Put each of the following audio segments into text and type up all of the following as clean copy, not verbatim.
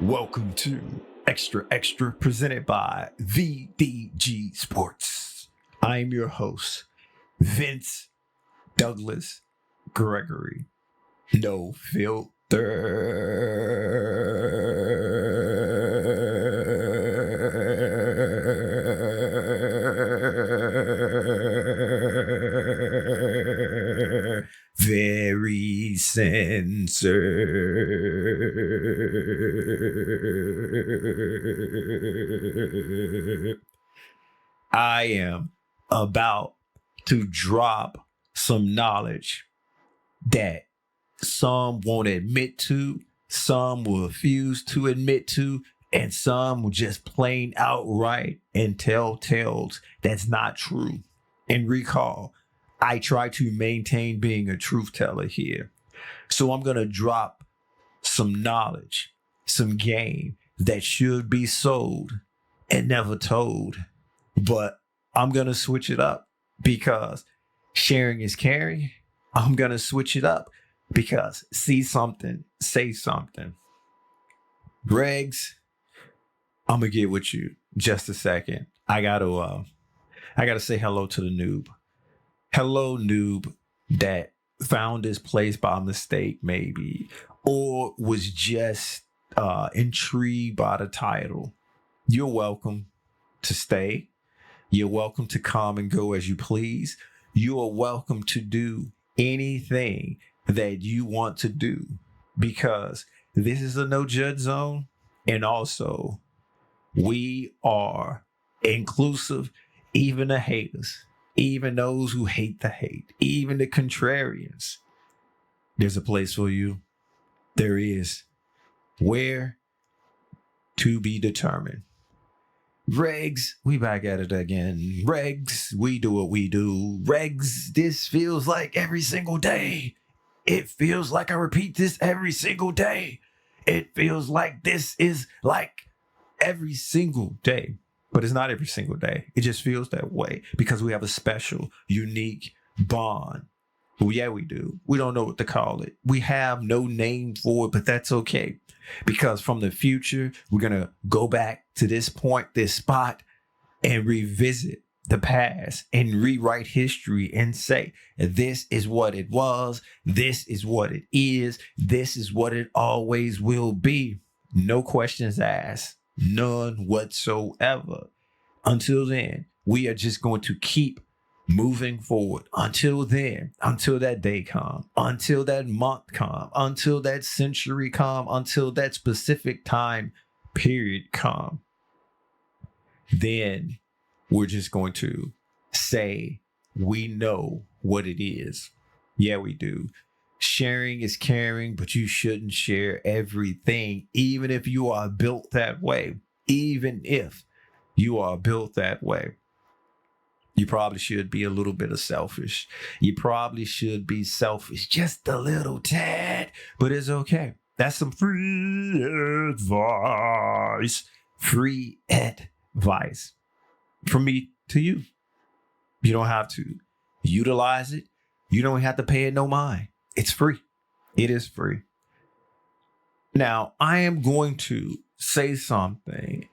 Welcome to Xtra presented by VDG Sports. I'm your host, Vince Douglas Gregory. No filter. Very censored. I am about to drop some knowledge that some won't admit to, some will refuse to admit to, and some will just plain outright and tell tales that's not true. And recall, I try to maintain being a truth teller here. So I'm going to drop some knowledge, some game that should be sold and never told. But I'm going to switch it up because sharing is caring. I'm going to switch it up because see something, say something. Regs, I'm going to get with you just a second. I got to say hello to the noob. Hello, noob that found this place by mistake, maybe, or was just intrigued by the title. You're welcome to stay. You're welcome to come and go as you please. You are welcome to do anything that you want to do because this is a no judge zone. And also, we are inclusive, even the haters. Even those who hate the hate, even the contrarians. There's a place for you. There is. Where? To be determined. Regs, we back at it again. Regs, we do what we do. Regs, this feels like every single day. It feels like I repeat this every single day. It feels like this is like every single day. But it's not every single day. It just feels that way because we have a special, unique bond. Well, yeah, we do. We don't know what to call it. We have no name for it, but that's okay. Because from the future, we're going to go back to this point, this spot, and revisit the past and rewrite history and say, this is what it was. This is what it is. This is what it always will be. No questions asked. None whatsoever. Until then, we are just going to keep moving forward. Until then, until that day comes, until that month comes, until that century comes, until that specific time period comes, then we're just going to say we know what it is. Yeah, we do. Sharing is caring, but you shouldn't share everything, even if you are built that way. Even if you are built that way, you probably should be a little bit of selfish. You probably should be selfish, just a little tad, but it's okay. That's some free advice. Free advice from me to you. You don't have to utilize it. You don't have to pay it no mind. It's free. It is free. Now, I am going to say something.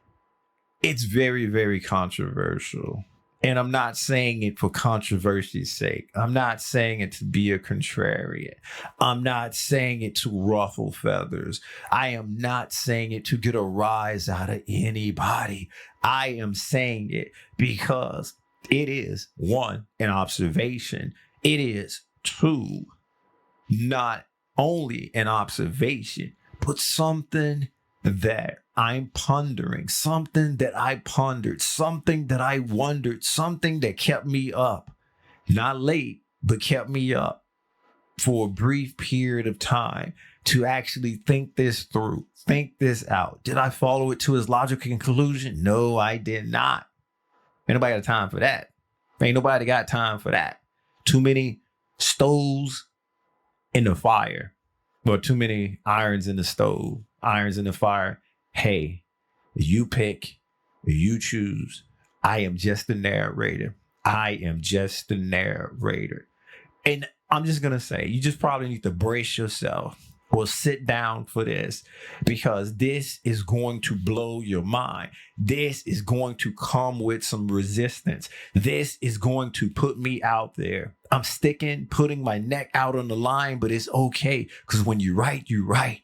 It's very, very controversial. And I'm not saying it for controversy's sake. I'm not saying it to be a contrarian. I'm not saying it to ruffle feathers. I am not saying it to get a rise out of anybody. I am saying it because it is, one, an observation. It is, two, not only an observation, but something that I'm pondering, something that I pondered, something that I wondered, something that kept me up, not late, but kept me up for a brief period of time to actually think this through, think this out. Did I follow it to its logical conclusion? No, I did not. Ain't nobody got time for that. Ain't nobody got time for that. Too many stoves in the fire, or too many irons in the stove, irons in the fire. Hey, you pick, you choose. I am just the narrator. I am just the narrator. And I'm just going to say, you just probably need to brace yourself or sit down for this, because this is going to blow your mind. This is going to come with some resistance. This is going to put me out there. I'm putting my neck out on the line, but it's okay, because when you're right, you're right.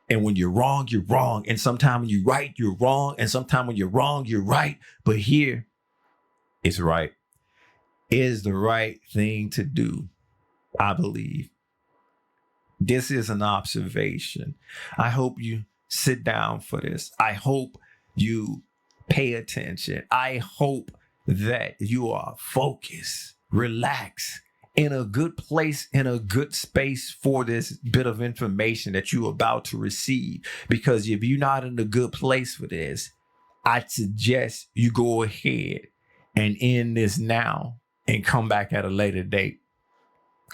And when you're wrong, you're wrong. And sometimes when you're right, you're wrong. And sometimes when you're wrong, you're right. But here, it's right. It is the right thing to do, I believe. This is an observation. I hope you sit down for this. I hope you pay attention. I hope that you are focused, relaxed, in a good place, in a good space for this bit of information that you're about to receive. Because if you're not in a good place for this, I'd suggest you go ahead and end this now and come back at a later date.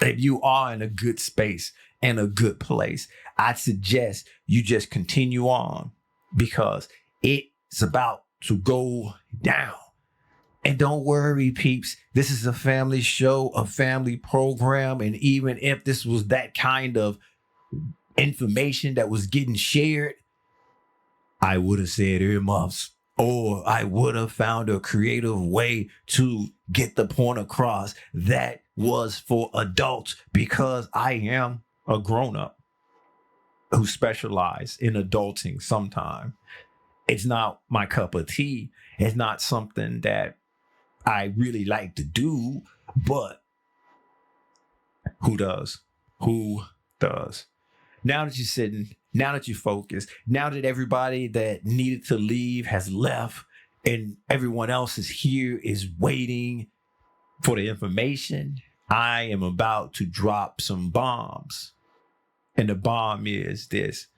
If you are in a good space and a good place, I'd suggest you just continue on, because it's about to go down. And don't worry, peeps. This is a family show, a family program. And even if this was that kind of information that was getting shared, I would have said earmuffs, or I would have found a creative way to get the point across that was for adults, because I am a grown-up who specialize in adulting sometime. It's not my cup of tea. It's not something that I really like to do, but who does? Who does? Now that you're sitting, now that you're focused, now that everybody that needed to leave has left and everyone else is here, is waiting for the information, I am about to drop some bombs. And the bomb is this: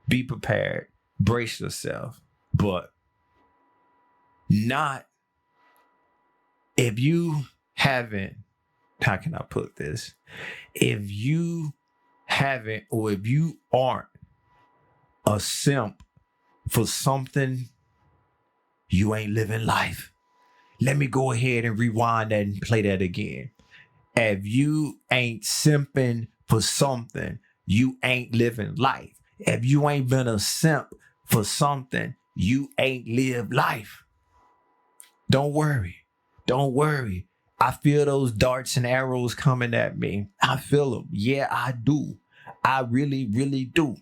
be prepared, brace yourself, but not if you haven't, how can I put this? If you haven't, or if you aren't a simp for something, you ain't living life. Let me go ahead and rewind that and play that again. If you ain't simping for something, you ain't living life. If you ain't been a simp for something, you ain't lived life. Don't worry. Don't worry. I feel those darts and arrows coming at me. I feel them. Yeah, I do. I really, really do.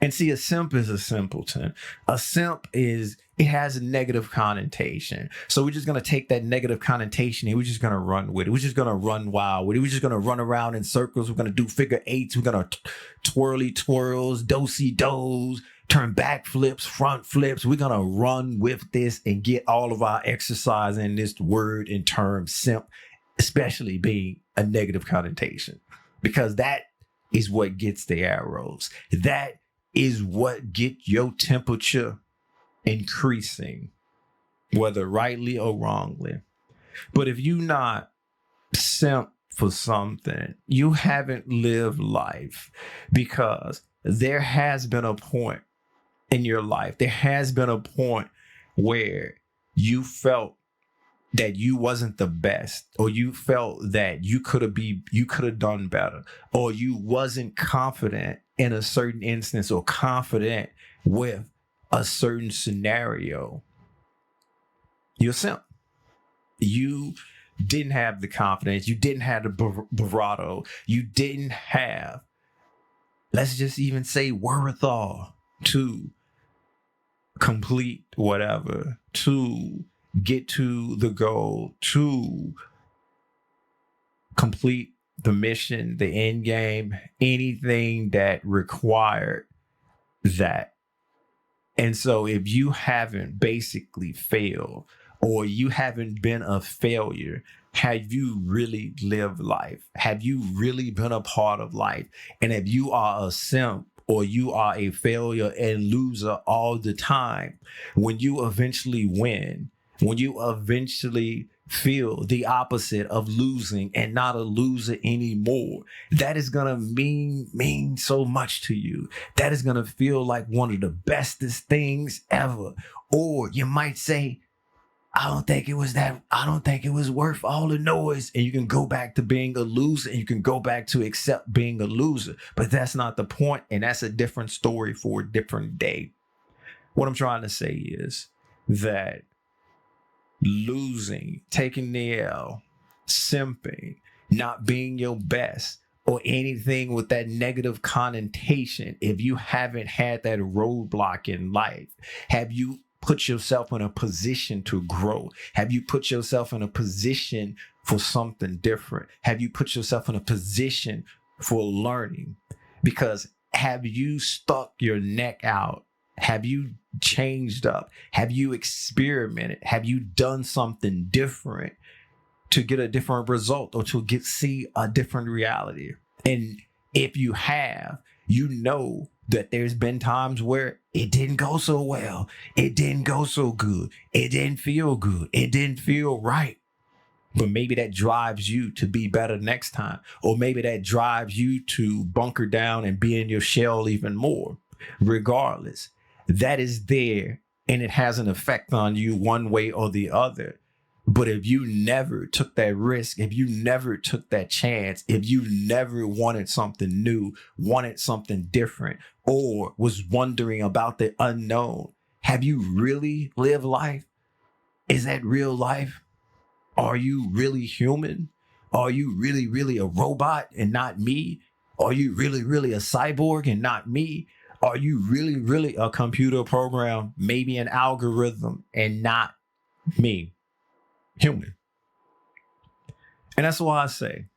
And see, a simp is a simpleton. A simp it has a negative connotation. So we're just going to take that negative connotation and we're just going to run with it. We're just going to run wild with it. We're just going to run around in circles. We're going to do figure eights. We're going to twirly twirls, do-si does, turn back flips, front flips. We're going to run with this and get all of our exercise in this word and term simp, especially being a negative connotation, because that is what gets the arrows. That is what gets your temperature increasing, whether rightly or wrongly. But if you not simp for something, you haven't lived life, because there has been a point in your life, there has been a point where you felt that you wasn't the best, or you felt that you could have done better, or you wasn't confident in a certain instance or confident with a certain scenario. You're simp. You didn't have the confidence. You didn't have the bravado. You didn't have, let's just even say, wherewithal to complete whatever, to get to the goal, to complete the mission, the end game, anything that required that. And so if you haven't basically failed, or you haven't been a failure, have you really lived life? Have you really been a part of life? And if you are a simp, or you are a failure and loser all the time, when you eventually win, when you eventually feel the opposite of losing and not a loser anymore, that is going to mean so much to you. That is going to feel like one of the bestest things ever. Or you might say, I don't think it was that. I don't think it was worth all the noise. And you can go back to being a loser and you can go back to accept being a loser. But that's not the point, and that's a different story for a different day. What I'm trying to say is that losing, taking the L, simping, not being your best, or anything with that negative connotation, if you haven't had that roadblock in life, have you put yourself in a position to grow? Have you put yourself in a position for something different? Have you put yourself in a position for learning? Because have you stuck your neck out? Have you changed up? Have you experimented? Have you done something different to get a different result or to see a different reality? And if you have, you know that there's been times where it didn't go so well. It didn't go so good. It didn't feel good. It didn't feel right. But maybe that drives you to be better next time. Or maybe that drives you to bunker down and be in your shell even more. Regardless, that is there and it has an effect on you one way or the other. But if you never took that risk, if you never took that chance, if you never wanted something new, wanted something different, or was wondering about the unknown, have you really lived life? Is that real life? Are you really human? Are you really, really a robot and not me? Are you really, really a cyborg and not me? Are you really, really a computer program, maybe an algorithm and not me? Human. And that's why I say,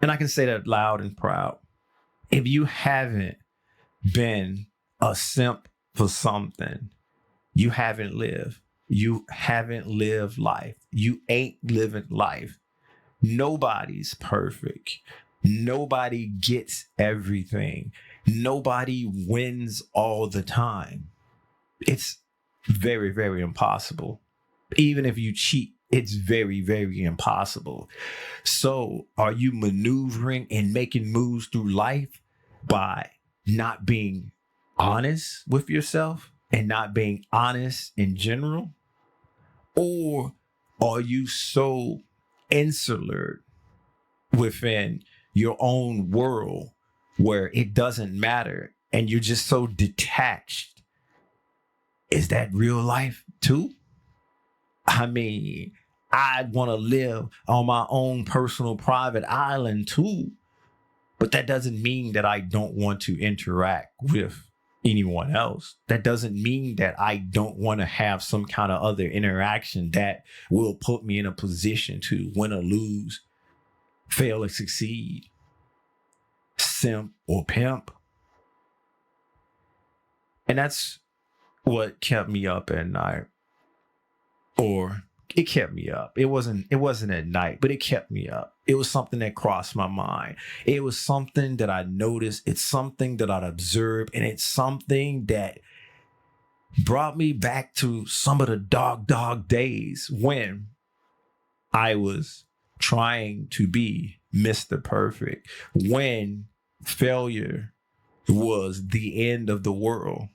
and I can say that loud and proud, if you haven't been a simp for something, you haven't lived. You haven't lived life. You ain't living life. Nobody's perfect. Nobody gets everything. Nobody wins all the time. It's very, very impossible. Even if you cheat, it's very, very impossible. So are you maneuvering and making moves through life by not being honest with yourself and not being honest in general? Or are you so insular within your own world where it doesn't matter and you're just so detached? Is that real life too? I mean, I want to live on my own personal private island too. But that doesn't mean that I don't want to interact with anyone else. That doesn't mean that I don't want to have some kind of other interaction that will put me in a position to win or lose, fail or succeed, simp or pimp. And that's what kept me up at night. Or it kept me up. It wasn't at night, but it kept me up. It was something that crossed my mind. It was something that I noticed. It's something that I'd observed. And it's something that brought me back to some of the dog days when I was trying to be Mr. Perfect, when failure was the end of the world.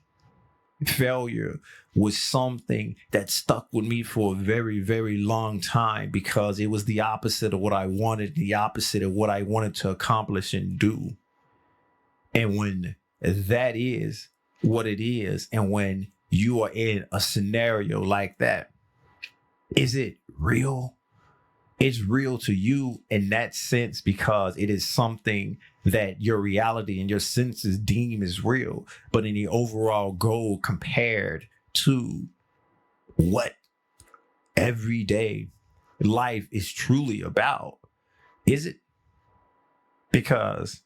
Failure was something that stuck with me for a very, very long time because it was the opposite of what I wanted, the opposite of what I wanted to accomplish and do. And when that is what it is, and when you are in a scenario like that, is it real? It's real to you in that sense because it is something that your reality and your senses deem as real. But in the overall goal compared to what everyday life is truly about, is it? Because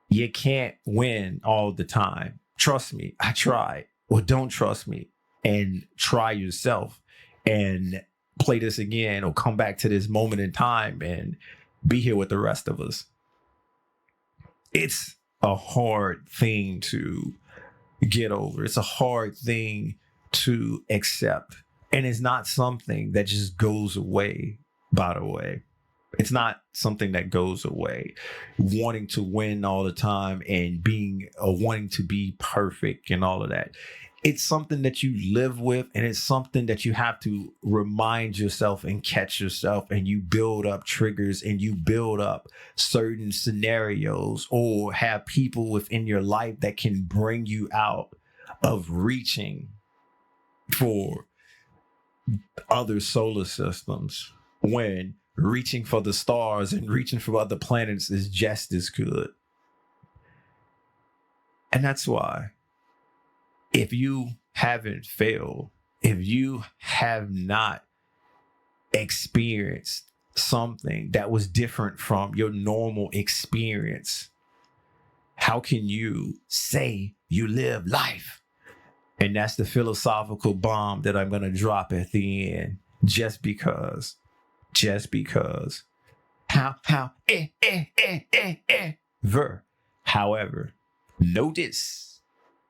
you can't win all the time. Trust me, I tried. Or don't trust me and try yourself and play this again or come back to this moment in time and be here with the rest of us. It's a hard thing to get over. It's a hard thing to accept. And it's not something that just goes away, by the way. It's not something that goes away. Wanting to win all the time and wanting to be perfect and all of that. it's something that you live with, and it's something that you have to remind yourself and catch yourself, and you build up triggers and you build up certain scenarios or have people within your life that can bring you out of reaching for other solar systems when reaching for the stars and reaching for other planets is just as good. And that's why, if you haven't failed, if you have not experienced something that was different from your normal experience, how can you say you live life? And that's the philosophical bomb that I'm going to drop at the end. Just because. However, know this.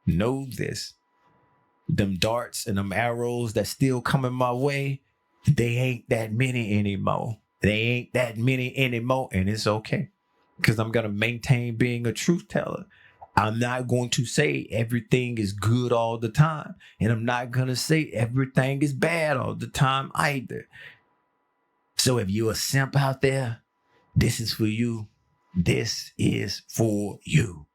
Them darts and them arrows that still coming my way, they ain't that many anymore. And it's okay. Because I'm going to maintain being a truth teller. I'm not going to say everything is good all the time. And I'm not going to say everything is bad all the time either. So if you're a simp out there, this is for you. This is for you.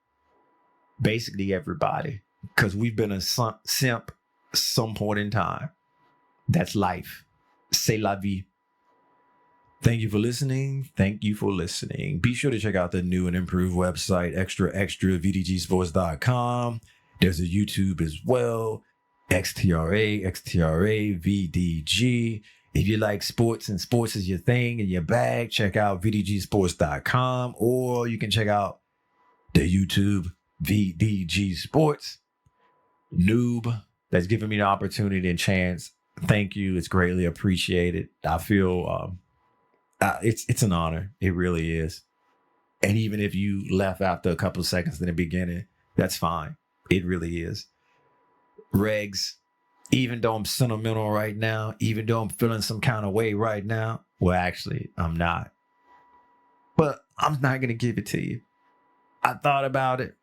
Basically everybody. Because we've been a simp some point in time. That's life. C'est la vie. Thank you for listening. Be sure to check out the new and improved website, Xtra, VDGsports.com. There's a YouTube as well, Xtra, VDG. If you like sports and sports is your thing and your bag, check out VDGsports.com, or you can check out the YouTube VDG Sports. Noob that's giving me the opportunity and chance. Thank you. It's greatly appreciated. I feel it's an honor. It really is. And even if you left after a couple of seconds in the beginning, that's fine. It really is. Regs, even though I'm sentimental right now, even though I'm feeling some kind of way right now, well, actually, I'm not. But I'm not going to give it to you. I thought about it,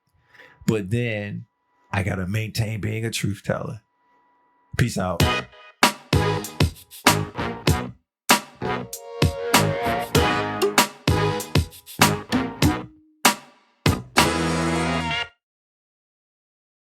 but then I got to maintain being a truth teller. Peace out.